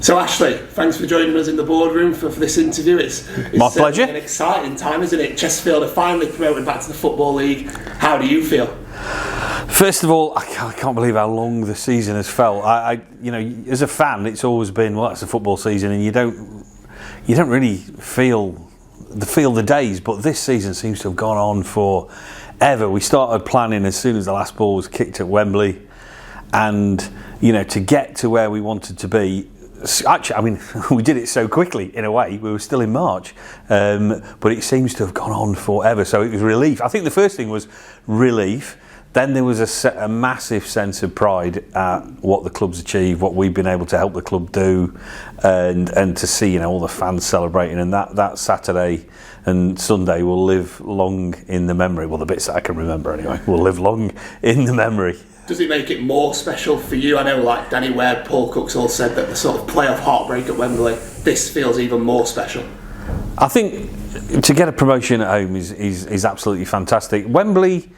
So Ashley, thanks for joining us in the boardroom for this interview. It's my pleasure. An exciting time, isn't it? Chesterfield are finally promoted back to the Football League. How do you feel? First of all, I can't believe how long the season has felt. As a fan, it's always been, well, it's a football season, and you don't really feel the days. But this season seems to have gone on forever. We started planning as soon as the last ball was kicked at Wembley, and to get to where we wanted to be. Actually, we did it so quickly in a way. We were still in March, but it seems to have gone on forever. So it was relief. I think the first thing was relief. Then there was a massive sense of pride at what the club's achieved, what we've been able to help the club do, and to see all the fans celebrating. And that Saturday and Sunday will live long in the memory. Well, the bits that I can remember anyway will live long in the memory. Does it make it more special for you? I know, like Danny Webb, Paul Cook's all said that the sort of playoff heartbreak at Wembley, this feels even more special. I think to get a promotion at home is absolutely fantastic. Wembley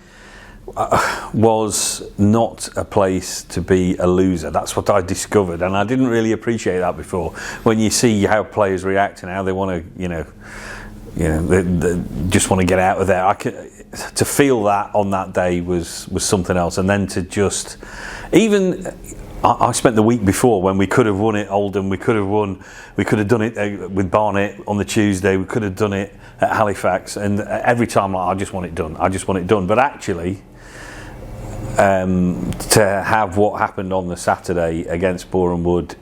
was not a place to be a loser. That's what I discovered, and I didn't really appreciate that before. When you see how players react and how they want to, they just want to get out of there. To feel that on that day was something else, and then to just I spent the week before when we could have won it Oldham, we could have done it with Barnet on the Tuesday, we could have done it at Halifax, and every time I just want it done. But actually, to have what happened on the Saturday against Boreham Wood,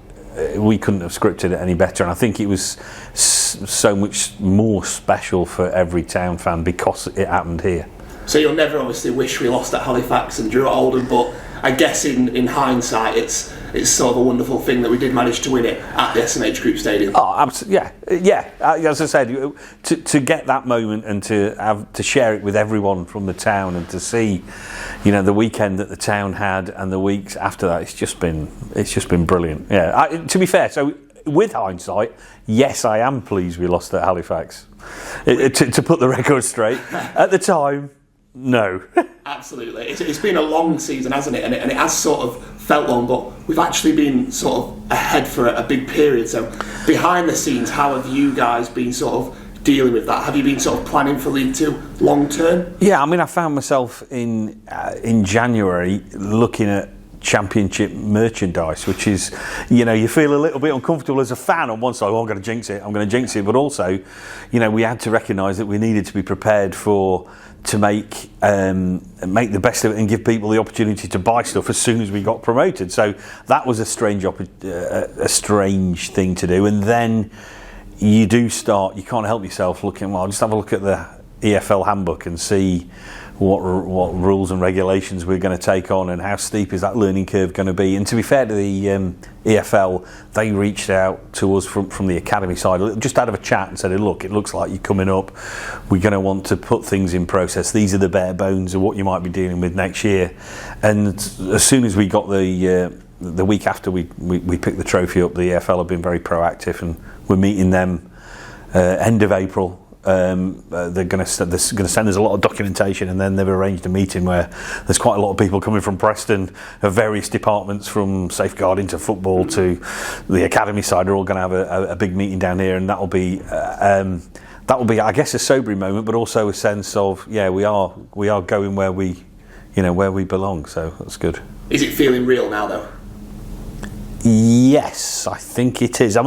we couldn't have scripted it any better, and I think it was so much more special for every town fan because it happened here. So you'll never obviously wish we lost at Halifax and drew at Oldham, but I guess in hindsight it's sort of a wonderful thing that we did manage to win it at the SMH Group Stadium. Oh, absolutely, yeah. As I said, to get that moment and to share it with everyone from the town, and to see, the weekend that the town had and the weeks after that, it's just been brilliant. Yeah. To be fair, so with hindsight, yes, I am pleased we lost at Halifax. To put the record straight, at the time, no. Absolutely. It's been a long season, hasn't it? And it has sort of felt long, but we've actually been sort of ahead for a big period. So behind the scenes, how have you guys been sort of dealing with that? Have you been sort of planning for League Two long term? Yeah, I found myself in January looking at Championship merchandise, which is, you feel a little bit uncomfortable as a fan on one side. I'm going to jinx it, but also, we had to recognise that we needed to be prepared to make the best of it and give people the opportunity to buy stuff as soon as we got promoted. So that was a strange thing to do. And then you can't help yourself looking. Well, just have a look at the EFL handbook and see what rules and regulations we're going to take on, and how steep is that learning curve going to be. And to be fair to the EFL, they reached out to us from the academy side, just out of a chat, and said, look, it looks like you're coming up, we're going to want to put things in process, these are the bare bones of what you might be dealing with next year. And as soon as we got the week after we picked the trophy up, the EFL have been very proactive, and we're meeting them end of April. They're going to send us a lot of documentation, and then they've arranged a meeting where there's quite a lot of people coming from Preston, of various departments, from safeguarding to football to the academy side, are all going to have a big meeting down here, and that'll be I guess a sobering moment, but also a sense of we are going where we belong. So that's good. Is it feeling real now though? Yes, I think it is.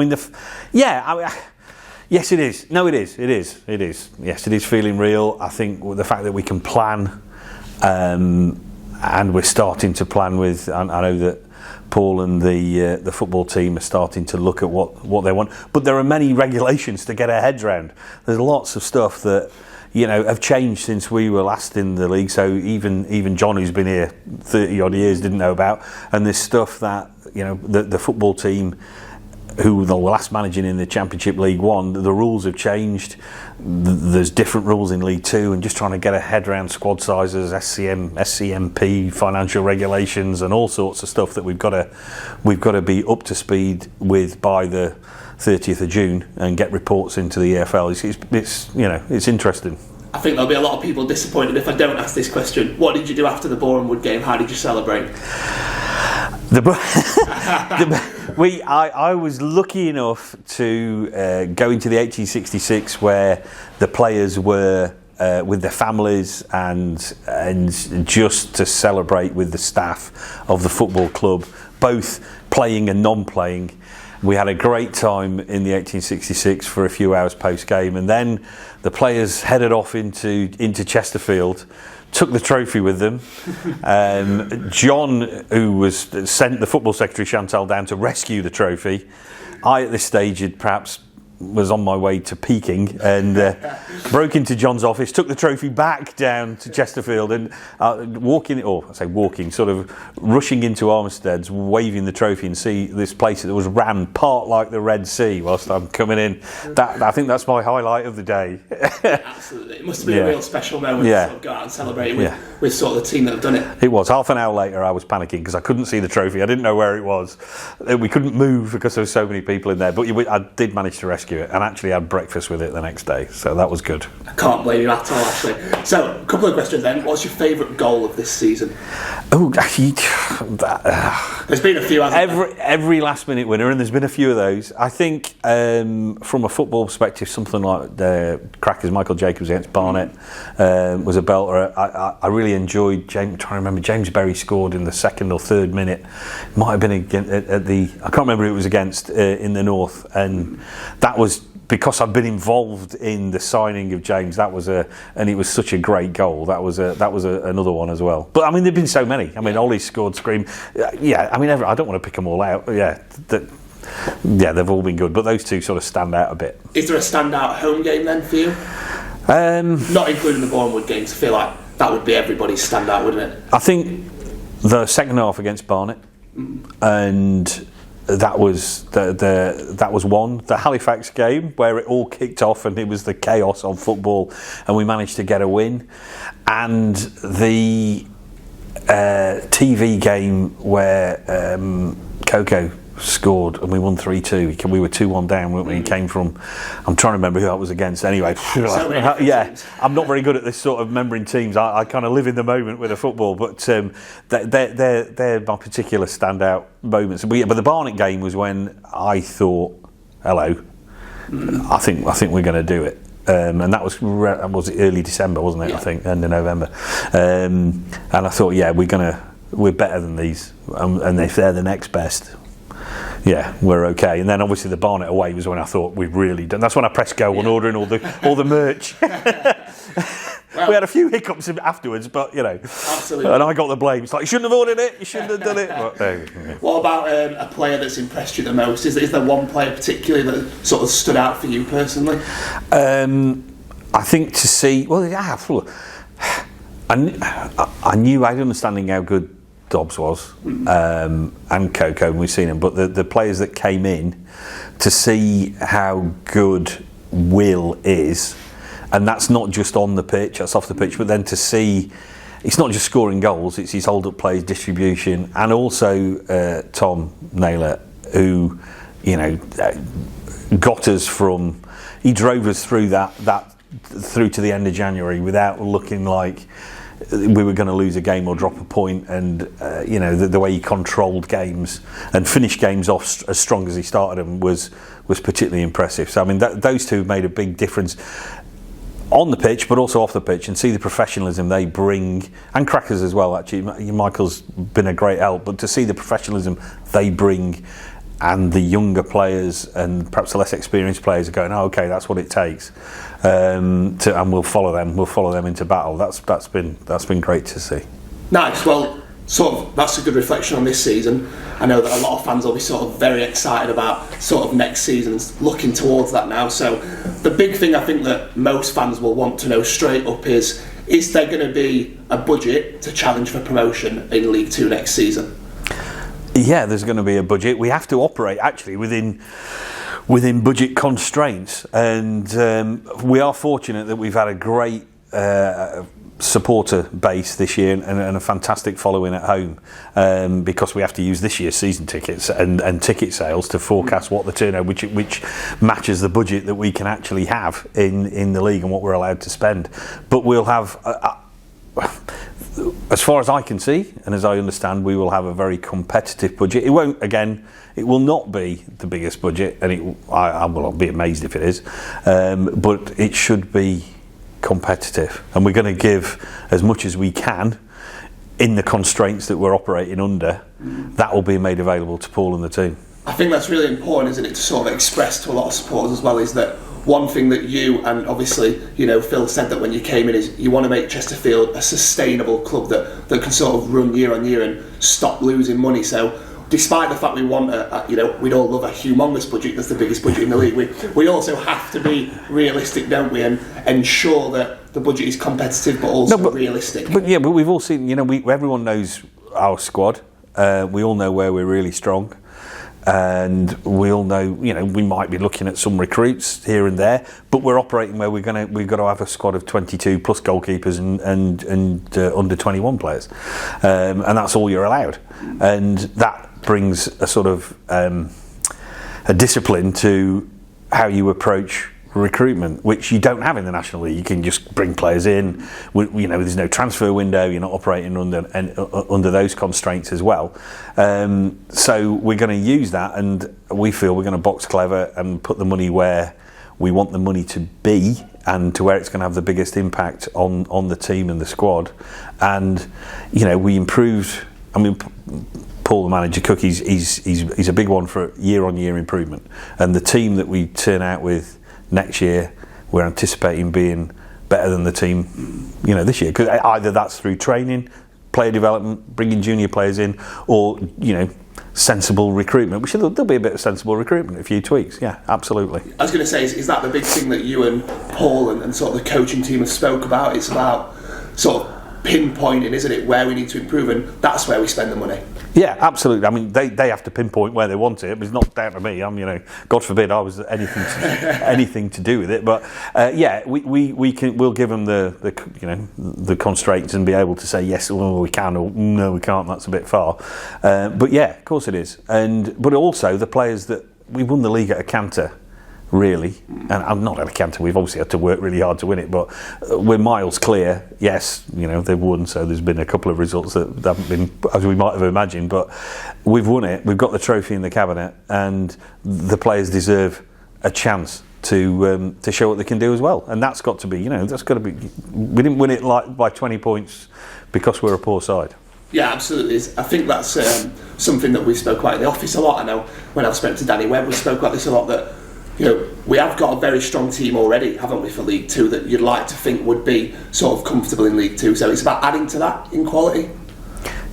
Yes, it is. No, it is. It is. Yes, it is feeling real. I think the fact that we can plan, and we're starting to plan with. I know that Paul and the football team are starting to look at what they want. But there are many regulations to get our heads around. There's lots of stuff that have changed since we were last in the league. So even John, who's been here 30 odd years, didn't know about. And there's stuff that the football team, who the last managing in the Championship League One, the rules have changed. There's different rules in League Two, and just trying to get a head around squad sizes, SCMP, financial regulations, and all sorts of stuff that we've got to be up to speed with by the 30th of June and get reports into the EFL. It's interesting. I think there'll be a lot of people disappointed if I don't ask this question. What did you do after the Boreham Wood game? How did you celebrate? I was lucky enough to go into the 1866 where the players were with their families and just to celebrate with the staff of the football club, both playing and non-playing. We had a great time in the 1866 for a few hours post-game, and then the players headed off into Chesterfield, took the trophy with them. John, who sent the football secretary Chantal down to rescue the trophy, I at this stage was on my way to Peking and broke into John's office, took the trophy back down to Chesterfield and sort of rushing into Armstead's, waving the trophy and see this place that was rammed part like the Red Sea whilst I'm coming in. I think that's my highlight of the day. Absolutely. It must have been a real special moment to sort of go out and celebrate with sort of the team that have done it. It was. Half an hour later I was panicking because I couldn't see the trophy. I didn't know where it was. We couldn't move because there were so many people in there, but I did manage to rescue it and actually had breakfast with it the next day, so that was good. I can't blame you at all, actually. So, a couple of questions then. What's your favourite goal of this season? Oh, actually, there's been a few, hasn't there? Every last minute winner, and there's been a few of those. I think from a football perspective, something like the Crackers, Michael Jacobs against Barnet was a belter. I really enjoyed I'm trying to remember, James Berry scored in the second or third minute. Might have been I can't remember who it was against in the North, and that was because I've been involved in the signing of James. And it was such a great goal. That was another one as well. But I mean, there've been so many. I mean, Ollie scored, scream. I mean, I don't want to pick them all out. They've all been good, but those two sort of stand out a bit. Is there a standout home game then for you? Not including the Bournemouth games. I feel like that would be everybody's standout, wouldn't it? I think the second half against Barnet, and that was that was one. The Halifax game where it all kicked off and it was the chaos of football, and we managed to get a win, and the TV game where Coco scored and we won 3-2. We were 2-1 down, weren't we? He came from, I'm trying to remember who that was against anyway. I'm not very good at this sort of remembering teams. I kind of live in the moment with the football, but they're my particular standout moments. But the Barnet game was when I thought, hello, I think we're going to do it. And that was early December, wasn't it? Yeah. I think end of November, and I thought, we're better than these, and if they're the next best, we're okay. And then obviously the Barnet away was when I thought we've really done. That's when I pressed go on ordering all the merch. Well, we had a few hiccups afterwards, but absolutely. And I got the blame. It's like, you shouldn't have ordered it, you shouldn't have done it. But, What about a player that's impressed you the most? Is there one player particularly that sort of stood out for you personally? I think to see. Well, I knew I had understanding how good Dobbs was, and Coco, and we've seen him, but the players that came in, to see how good Will is, and that's not just on the pitch, that's off the pitch, but then to see it's not just scoring goals, it's his hold-up plays, distribution, and also Tom Naylor, who got us from, he drove us through that through to the end of January without looking like we were going to lose a game or drop a point, and the way he controlled games and finished games off as strong as he started them was particularly impressive. So I mean, those two made a big difference on the pitch, but also off the pitch, and see the professionalism they bring, and Crackers as well. Actually, Michael's been a great help, but to see the professionalism they bring, and the younger players and perhaps the less experienced players are going, oh, okay, that's what it takes, and we'll follow them into battle. That's been great to see. Nice. Well, sort of that's a good reflection on this season. I know that a lot of fans will be sort of very excited about sort of next season, looking towards that now. So the big thing I think that most fans will want to know straight up is there going to be a budget to challenge for promotion in League 2 next season? Yeah, there's going to be a budget. We have to operate actually within budget constraints, and we are fortunate that we've had a great supporter base this year and a fantastic following at home, because we have to use this year's season tickets and ticket sales to forecast what the turnover, which matches the budget that we can actually have in the league and what we're allowed to spend. But we'll have as far as I can see, and as I understand, we will have a very competitive budget. It won't, again, it will not be the biggest budget, and I will be amazed if it is, but it should be competitive, and we're going to give as much as we can in the constraints that we're operating under. That will be made available to Paul and the team. I think that's really important, isn't it, to sort of express to a lot of supporters as well, is that one thing that you, and obviously, you know, Phil said that when you came in, is you want to make Chesterfield a sustainable club that can sort of run year on year and stop losing money. So despite the fact we want we'd all love a humongous budget, that's the biggest budget in the league, we also have to be realistic, don't we, and ensure that the budget is competitive but also realistic. But we've all seen, everyone knows our squad. We all know where we're really strong. And we all know, we might be looking at some recruits here and there, but we're operating where we've got to have a squad of 22 plus goalkeepers and under 21 players, and that's all you're allowed. And that brings a sort of a discipline to how you approach recruitment, which you don't have in the National League. You can just bring players in. There's no transfer window. You're not operating under those constraints as well. So we're going to use that, and we feel we're going to box clever and put the money where we want the money to be, and to where it's going to have the biggest impact on the team and the squad. And we improved. I mean, Paul, the manager, Cook, he's a big one for year-on-year improvement, and the team that we turn out with next year, we're anticipating being better than the team, this year. Because either that's through training, player development, bringing junior players in, or sensible recruitment. Which there'll be a bit of sensible recruitment, a few tweaks. Yeah, absolutely. I was going to say, is that the big thing that you and Paul and sort of the coaching team have spoke about? It's about sort of pinpointing, isn't it, where we need to improve, and that's where we spend the money. Yeah, absolutely. I mean, they have to pinpoint where they want it, but it's not down to me. God forbid I was anything to do with it. But we'll give them the constraints and be able to say yes, well, we can, or no, we can't. That's a bit far. But yeah, of course it is. But also the players that we won the league at a canter. Really, and I'm not at a canter. We've obviously had to work really hard to win it, but we're miles clear. Yes, they've won, so there's been a couple of results that haven't been as we might have imagined, but we've won it. We've got the trophy in the cabinet, and the players deserve a chance to show what they can do as well. And that's got to be, that's got to be. We didn't win it by 20 points because we're a poor side. Yeah, absolutely. I think that's something that we spoke about in the office a lot. I know when I spoke to Danny Webb, we spoke about this a lot, that we have got a very strong team already, haven't we, for League Two, that you'd like to think would be sort of comfortable in League Two. So it's about adding to that in quality.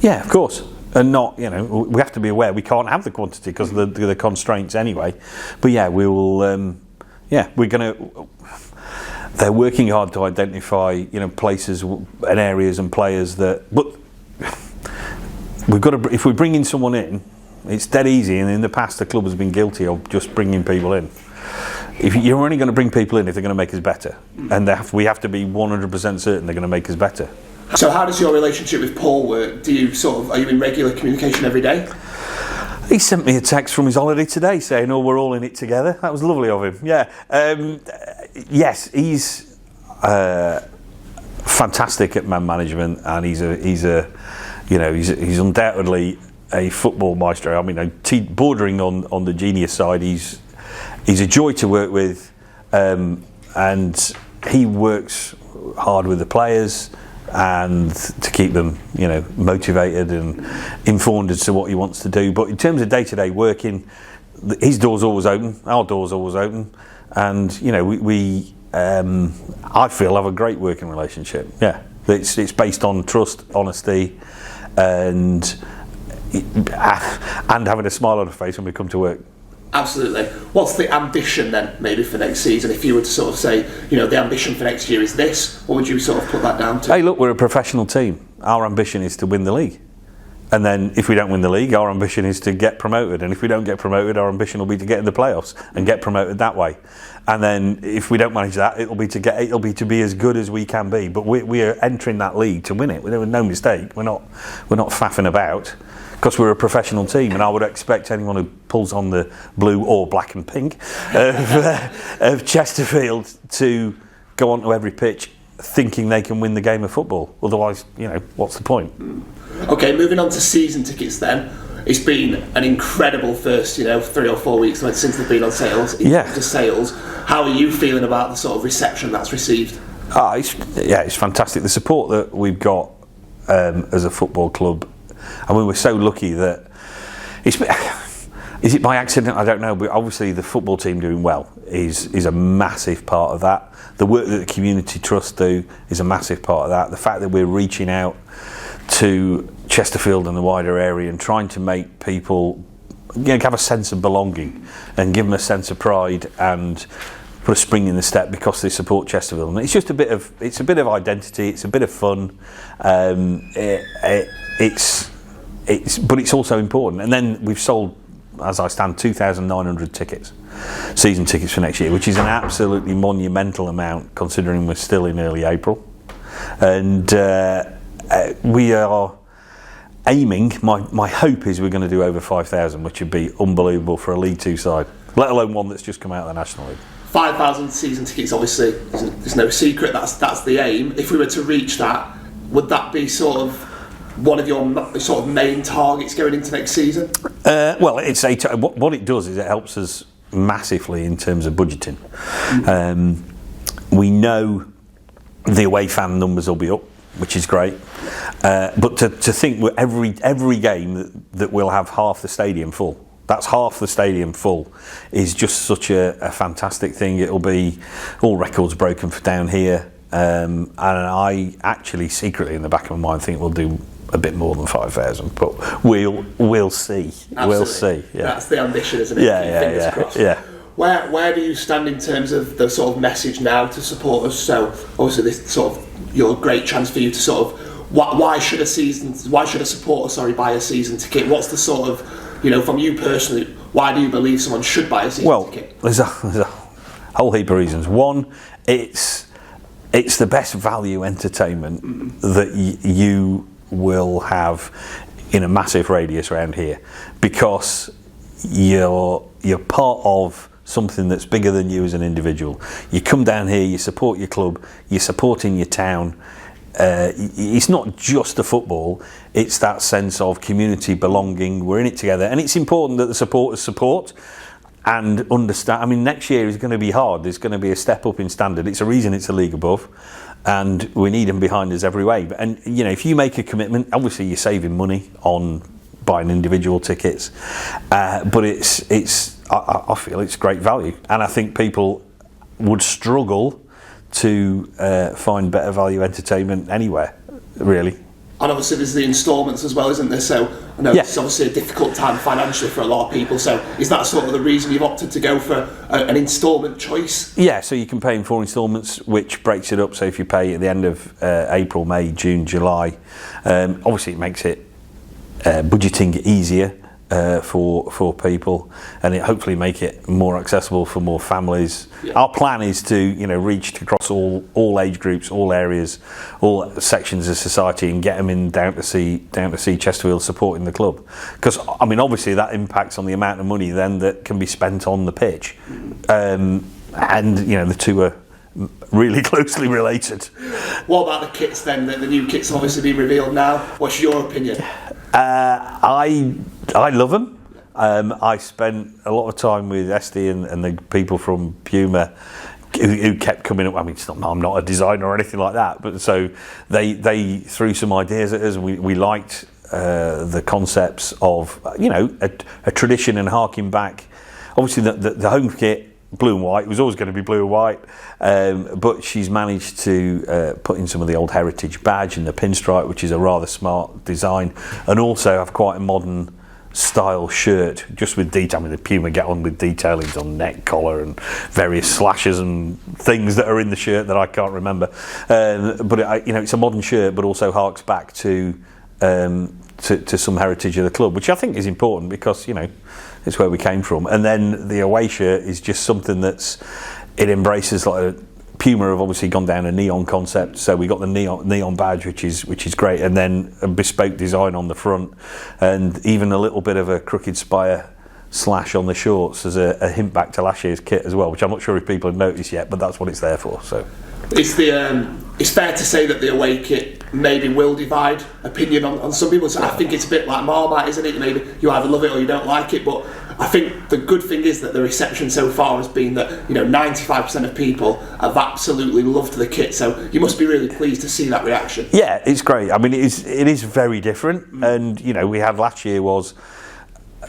Yeah, of course. And not, we have to be aware we can't have the quantity because of the constraints anyway. But yeah, we will. We're going to. They're working hard to identify, places and areas and players that. But we've got to. If we bring in someone in, it's dead easy. And in the past, the club has been guilty of just bringing people in. If you're only going to bring people in if they're going to make us better, and we have to be 100% certain they're going to make us better. So how does your relationship with Paul work? Are you in regular communication every day? He sent me a text from his holiday today saying, "Oh, we're all in it together." That was lovely of him. Yeah. Yes, he's fantastic at man management, and he's undoubtedly a football maestro. I mean, bordering on the genius side. He's a joy to work with, and he works hard with the players and to keep them, motivated and informed as to what he wants to do. But in terms of day-to-day working, his door's always open, our door's always open, and we I feel have a great working relationship. Yeah, it's based on trust, honesty, and having a smile on the face when we come to work. Absolutely. What's the ambition then, maybe for next season? If you were to sort of say, the ambition for next year is this, what would you sort of put that down to? Hey, look, we're a professional team. Our ambition is to win the league. And then if we don't win the league, our ambition is to get promoted. And if we don't get promoted, our ambition will be to get in the playoffs and get promoted that way. And then if we don't manage that, it'll be to be as good as we can be. But we are entering that league to win it. There was no mistake. We're not faffing about. Because we're a professional team, and I would expect anyone who pulls on the blue or black and pink of Chesterfield to go onto every pitch thinking they can win the game of football. Otherwise, what's the point? Okay, moving on to season tickets then. It's been an incredible first, 3 or 4 weeks since they've been on sales. To sales. How are you feeling about the sort of reception that's received? It's fantastic. The support that we've got as a football club. I mean, we're so lucky that is it by accident? I don't know, but obviously the football team doing well is a massive part of that. The work that the community trust do is a massive part of that. The fact that we're reaching out to Chesterfield and the wider area and trying to make people have a sense of belonging and give them a sense of pride and put a spring in the step because they support Chesterfield. And it's just a bit of identity. It's a bit of fun. But it's also important. And then we've sold, as I stand, 2,900 tickets, season tickets for next year, which is an absolutely monumental amount considering we're still in early April. And we are aiming, my hope is we're going to do over 5,000, which would be unbelievable for a League Two side, let alone one that's just come out of the National League. 5,000 season tickets, obviously, there's no secret, that's the aim. If we were to reach that, would that be sort of one of your sort of main targets going into next season? Well, what it does is it helps us massively in terms of budgeting. We know the away fan numbers will be up, which is great. But to think every game that we'll have half the stadium full, that's half the stadium full, is just such a fantastic thing. It'll be all records broken for down here. And I actually secretly in the back of my mind think we'll do a bit more than 5,000, but we'll see. Absolutely. We'll see. Yeah. That's the ambition, isn't it? Fingers crossed. Yeah. Where do you stand in terms of the sort of message now to support us? So obviously this sort of your great chance for you to sort of why should a supporter buy a season ticket? What's the sort of from you personally, why do you believe someone should buy a season ticket? There's a whole heap of reasons. One, it's the best value entertainment that you will have in a massive radius around here, because you're part of something that's bigger than you as an individual. You come down here, you support your club, you're supporting your town. It's not just the football, it's that sense of community belonging. We're in it together, and it's important that the supporters support and understand. I mean, next year is going to be hard. There's going to be a step up in standard. It's a reason it's a league above, and we need them behind us every way. And if you make a commitment, obviously you're saving money on buying individual tickets, but I feel it's great value, and I think people would struggle to find better value entertainment anywhere, really. And obviously there's the instalments as well, isn't there? So I know it's obviously a difficult time financially for a lot of people. So is that sort of the reason you've opted to go for an instalment choice? Yeah, so you can pay in 4 instalments, which breaks it up. So if you pay at the end of April, May, June, July, obviously it makes it budgeting easier for people, and it hopefully make it more accessible for more families. Yeah. Our plan is to reach across all age groups, all areas, all sections of society, and get them down to see Chesterfield supporting the club, because I mean obviously that impacts on the amount of money then that can be spent on the pitch, and the two are really closely related. What about the kits then? The new kits have obviously been revealed now. What's your opinion? I love them. I spent a lot of time with Esty and the people from Puma who kept coming up. I mean, I'm not a designer or anything like that, but so they threw some ideas at us, and we liked the concepts of a tradition and harking back. Obviously, the home kit, blue and white, it was always going to be blue and white, but she's managed to put in some of the old heritage badge and the pinstripe, which is a rather smart design, and also have quite a modern style shirt, just with detail. I mean, the Puma get on with detailings on neck, collar, and various slashes and things that are in the shirt that I can't remember. But it's a modern shirt, but also harks back to some heritage of the club, which I think is important, because it's where we came from. And then the away shirt is just something it embraces, like Puma have obviously gone down a neon concept, so we got the neon badge, which is great, and then a bespoke design on the front, and even a little bit of a crooked spire slash on the shorts as a hint back to last year's kit as well, which I'm not sure if people have noticed yet, but that's what it's there for. So it's fair to say that the away kit maybe will divide opinion on some people. So I think it's a bit like Marmite, isn't it? Maybe you either love it or you don't like it. But I think the good thing is that the reception so far has been that 95% of people have absolutely loved the kit. So you must be really pleased to see that reaction. Yeah, it's great. I mean, it is very different, and we had last year was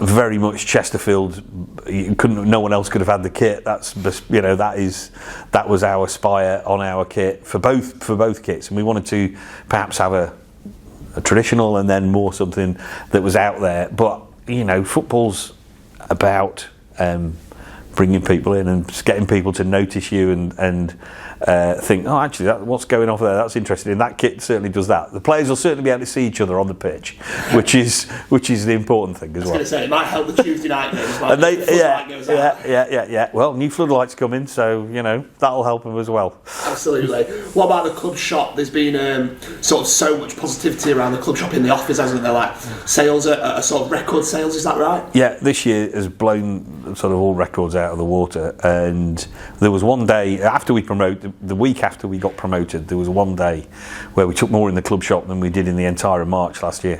very much Chesterfield. No one else could have had the kit. That was our spire on our kit for both kits, and we wanted to perhaps have a traditional and then more something that was out there. But football's about bringing people in and just getting people to notice you and think, oh, actually, what's going on there? That's interesting. And that kit certainly does that. The players will certainly be able to see each other on the pitch, which is the important thing as well. I was going to say, it might help the Tuesday night games. Yeah. Well, new floodlights come in, so that'll help them as well. Absolutely. What about the club shop? There's been sort of so much positivity around the club shop in the office, hasn't there? Like sales are sort of record sales. Is that right? Yeah, this year has blown sort of all records out of the water, and there was one day after we promoted. The week after we got promoted, there was one day where we took more in the club shop than we did in the entire of March last year,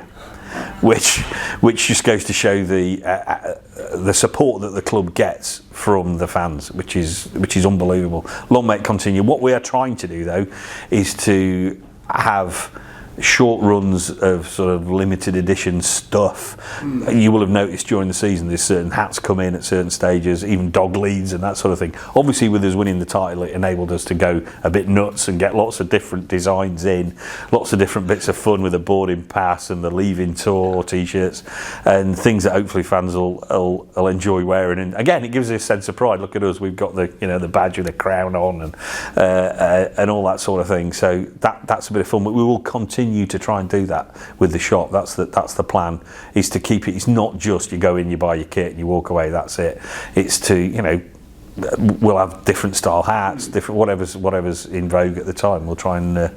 which just goes to show the support that the club gets from the fans, which is unbelievable. Long may it continue. What we are trying to do though is to have short runs of sort of limited edition stuff. You will have noticed during the season there's certain hats come in at certain stages, even dog leads and that sort of thing. Obviously with us winning the title, it enabled us to go a bit nuts and get lots of different designs in, lots of different bits of fun with the boarding pass and the leaving tour t-shirts and things that hopefully fans will enjoy wearing. And again, it gives us a sense of pride. Look at us, we've got the badge with the crown on and all that sort of thing. So that's a bit of fun, but we will continue to try and do that with the shop. That's the plan, is to keep it. It's not just you go in, you buy your kit and you walk away, that's it. It's to we'll have different style hats, different whatever's in vogue at the time. We'll try and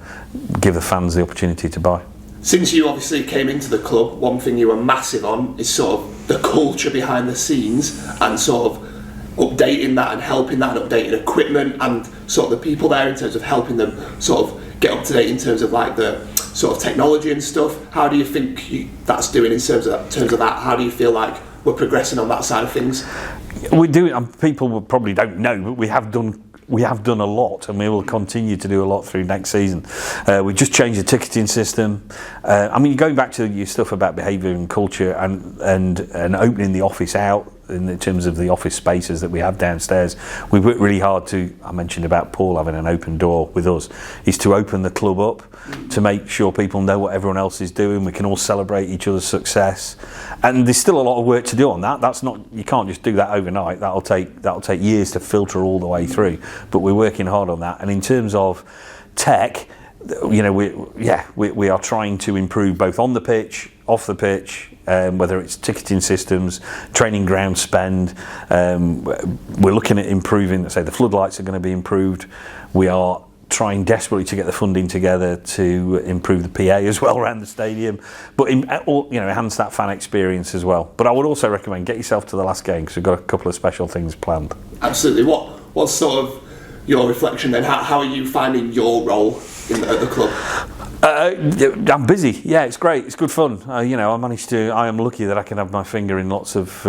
give the fans the opportunity to buy. Since you obviously came into the club, one thing you were massive on is sort of the culture behind the scenes and sort of updating that and helping that and updating equipment and sort of the people there in terms of helping them sort of get up to date in terms of like the sort of technology and stuff. How do you think that's doing in terms of that? How do you feel like we're progressing on that side of things? We're doing. People probably don't know, but we have done a lot, and we will continue to do a lot through next season. We just changed the ticketing system. Going back to your stuff about behaviour and culture and opening the office out in terms of the office spaces that we have downstairs. We've worked really hard I mentioned about Paul having an open door with us, is to open the club up to make sure people know what everyone else is doing. We can all celebrate each other's success, and there's still a lot of work to do on that. That's not, you can't just do that overnight. That'll take years to filter all the way through, but we're working hard on that. And in terms of tech, we are trying to improve both on the pitch, off the pitch, whether it's ticketing systems, training ground spend. We're looking at improving, say the floodlights are going to be improved. We are trying desperately to get the funding together to improve the PA as well around the stadium, but enhance that fan experience as well. But I would also recommend get yourself to the last game, because we've got a couple of special things planned. Absolutely. What's sort of your reflection then? How are you finding your role at the club? I'm busy. Yeah, it's great. It's good fun. I am lucky that I can have my finger in lots of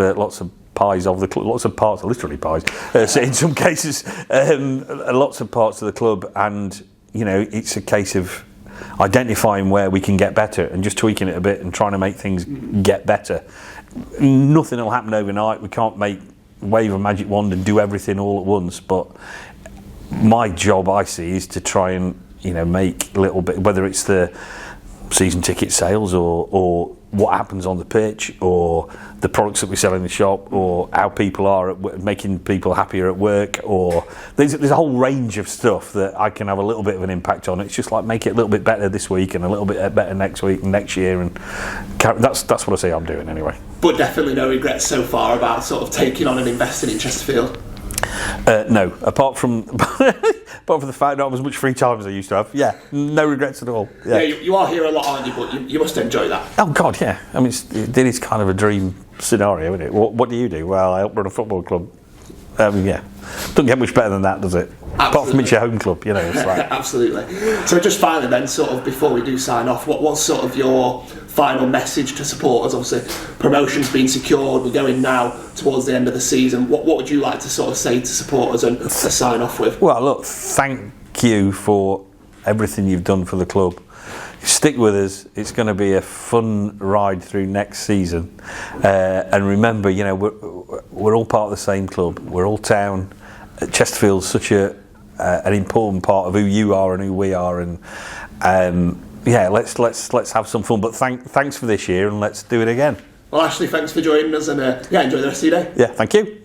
pies of the club, lots of parts, literally pies. So in some cases, lots of parts of the club, and it's a case of identifying where we can get better and just tweaking it a bit and trying to make things get better. Nothing will happen overnight. We can't wave a magic wand and do everything all at once. But my job, I see, is to try and make a little bit, whether it's the season ticket sales or what happens on the pitch or the products that we sell in the shop or how people are making people happier at work, or there's a whole range of stuff that I can have a little bit of an impact on. It's just like make it a little bit better this week and a little bit better next week and next year, and that's what I say I'm doing anyway. But definitely no regrets so far about sort of taking on and investing in Chesterfield. No, apart from the fact not having as much free time as I used to have. Yeah, no regrets at all. Yeah, you are here a lot, aren't you? But you must enjoy that. Oh God, yeah. I mean, it is kind of a dream scenario, isn't it? What do you do? Well, I help run a football club. Yeah, doesn't get much better than that, does it? Absolutely. Apart from it's your home club, It's like... Absolutely. So just finally, then, sort of before we do sign off, what's sort of your final message to supporters? Obviously, promotion's been secured. We're going now towards the end of the season. What would you like to sort of say to supporters and to sign off with? Well, look, thank you for everything you've done for the club. Stick with us. It's going to be a fun ride through next season. And remember, we're all part of the same club. We're all town. Chesterfield's such an important part of who you are and who we are. And let's have some fun. But thanks for this year, and let's do it again. Well, Ashley, thanks for joining us, and enjoy the rest of your day. Yeah, thank you.